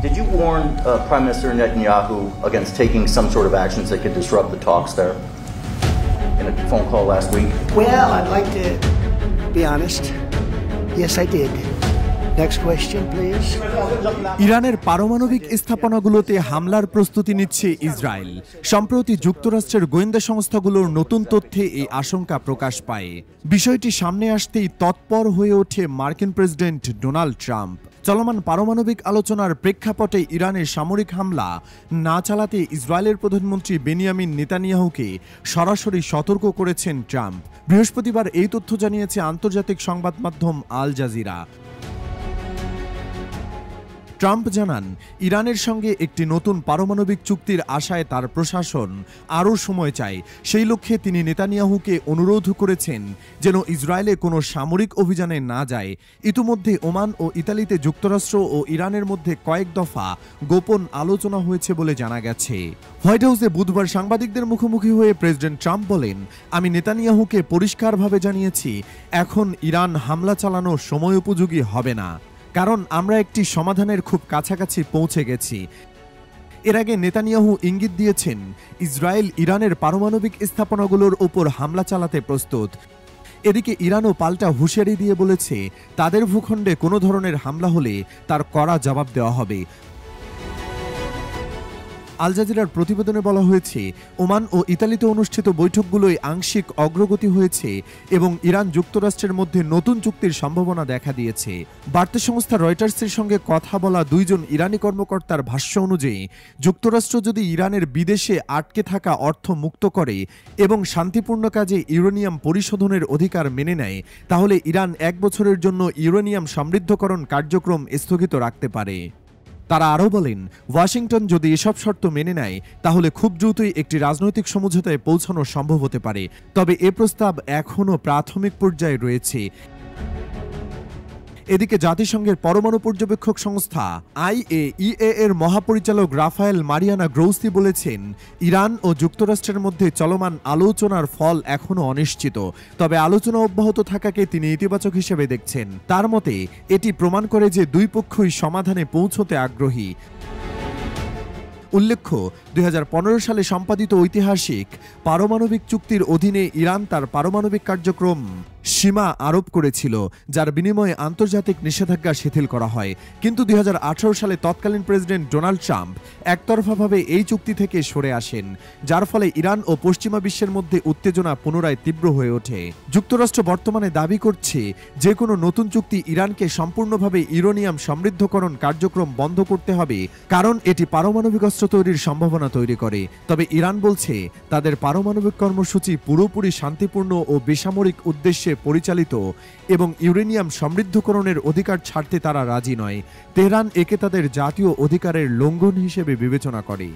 Did you warn Prime Minister Netanyahu against taking some sort of actions that could disrupt the talks there in a phone call last week? Well, I'd like to be honest. Yes, I did. Next question, please. ইরানের পারমাণবিক স্থাপনাগুলোতে হামলার প্রস্তুতি নিচ্ছে Israel. সম্প্রতি যুক্তরাষ্ট্রের গোয়েন্দা সংস্থাগুলোর নতুন তথ্যে এই আশঙ্কা প্রকাশ পায়। বিষয়টি সামনে আসতেই তৎপর হয়ে ওঠে মার্কিন প্রেসিডেন্ট ডোনাল্ড ট্রাম্প। চলমান পারমাণবিক আলোচনার প্রেক্ষাপটে ইরানের সামরিক হামলা না চালাতে ইসরায়েলের প্রধানমন্ত্রী বেনিয়ামিন নেতানিয়াহুকে সরাসরি সতর্ক করেছেন ট্রাম্প। বৃহস্পতিবার এই তথ্য জানিয়েছে আন্তর্জাতিক সংবাদ মাধ্যম আল জাজিরা। ট্রাম্প জানান, ইরানের সঙ্গে একটি নতুন পারমাণবিক চুক্তির আশায় তার প্রশাসন আরও সময় চায়। সেই লক্ষ্যে তিনি নেতানিয়াহুকে অনুরোধ করেছেন যেন ইসরায়েলে কোনো সামরিক অভিযানে না যায়। ইতিমধ্যে ওমান ও ইতালিতে যুক্তরাষ্ট্র ও ইরানের মধ্যে কয়েক দফা গোপন আলোচনা হয়েছে বলে জানা গেছে। হোয়াইট হাউসে বুধবার সাংবাদিকদের মুখোমুখি হয়ে প্রেসিডেন্ট ট্রাম্প বলেন, আমি নেতানিয়াহুকে পরিষ্কারভাবে জানিয়েছি, এখন ইরান হামলা চালানো সময় উপযোগী হবে না, কারণ আমরা একটি সমাধানের খুব কাছাকাছি পৌঁছে গেছি। এর আগে নেতানিয়াহু ইঙ্গিত দিয়েছেন ইসরায়েল ইরানের পারমাণবিক স্থাপনাগুলোর ওপর হামলা চালাতে প্রস্তুত। এদিকে ইরানও পাল্টা হুঁশিয়ারি দিয়ে বলেছে, তাদের ভূখণ্ডে কোনো ধরনের হামলা হলে তার কড়া জবাব দেওয়া হবে। আল জাজিরার প্রতিবেদনে বলা হয়েছে, ওমান ও ইতালিতে অনুষ্ঠিত বৈঠকগুলোয় আংশিক অগ্রগতি হয়েছে এবং ইরান যুক্তরাষ্ট্রের মধ্যে নতুন চুক্তির সম্ভাবনা দেখা দিয়েছে। বার্তা সংস্থা রয়টার্সের সঙ্গে কথা বলা দুইজন ইরানি কর্মকর্তার ভাষ্য অনুযায়ী, যুক্তরাষ্ট্র যদি ইরানের বিদেশে আটকে থাকা অর্থ মুক্ত করে এবং শান্তিপূর্ণ কাজে ইউরেনিয়াম পরিশোধনের অধিকার মেনে নেয়, তাহলে ইরান 1 বছরের জন্য ইউরেনিয়াম সমৃদ্ধকরণ কার্যক্রম স্থগিত রাখতে পারে। তারা আরও বলেন, ওয়াশিংটন যদি এসব শর্ত মেনে নেয় তাহলে খুব দ্রুতই একটি রাজনৈতিক সমঝোতায় পৌঁছানো সম্ভব হতে পারে। তবে এ প্রস্তাব এখনও প্রাথমিক পর্যায়ে রয়েছে। এদিকে জাতিসংঘের পরমাণু পর্যবেক্ষক সংস্থা IAEA এর মহাপরিচালক রাফায়েল মারিয়ানা গ্রৌসি বলেছেন, ইরান ও যুক্তরাষ্ট্রের মধ্যে চলমান আলোচনার ফল এখনও অনিশ্চিত, তবে আলোচনা অব্যাহত থাকাকে তিনি ইতিবাচক হিসেবে দেখছেন। তার মতে এটি প্রমাণ করে যে দুই পক্ষই সমাধানে পৌঁছতে আগ্রহী। উল্লেখ্য, 2015 সালে সম্পাদিত ঐতিহাসিক পারমাণবিক চুক্তির অধীনে ইরান তার পারমাণবিক কার্যক্রম সীমা আরোপ করেছিল, যার বিনিময়ে আন্তর্জাতিক নিষেধাজ্ঞা শিথিল করা হয়। কিন্তু 2018 সালে তৎকালীন প্রেসিডেন্ট ডোনাল্ড ট্রাম্প একতরফাভাবে এই চুক্তি থেকে সরে আসেন, যার ফলে ইরান ও পশ্চিমা বিশ্বের মধ্যে উত্তেজনা পুনরায় তীব্র হয়ে ওঠে। যুক্তরাষ্ট্র বর্তমানে দাবি করছে যে কোনো নতুন চুক্তি ইরানকে সম্পূর্ণভাবে ইউরেনিয়াম সমৃদ্ধকরণ কার্যক্রম বন্ধ করতে হবে, কারণ এটি পারমাণবিক অস্ত্র তৈরির সম্ভাবনা তৈরি করে। তবে ইরান বলছে তাদের পারমাণবিক কর্মসূচি পুরোপুরি শান্তিপূর্ণ ও বেসামরিক উদ্দেশ্যে পরিচালিত এবং ইউরেনিয়াম সমৃদ্ধকরণের অধিকার ছাড়তে তারা রাজি নয়। তেহরান একে তাদের জাতীয় অধিকারের লঙ্ঘন হিসেবে বিবেচনা করে।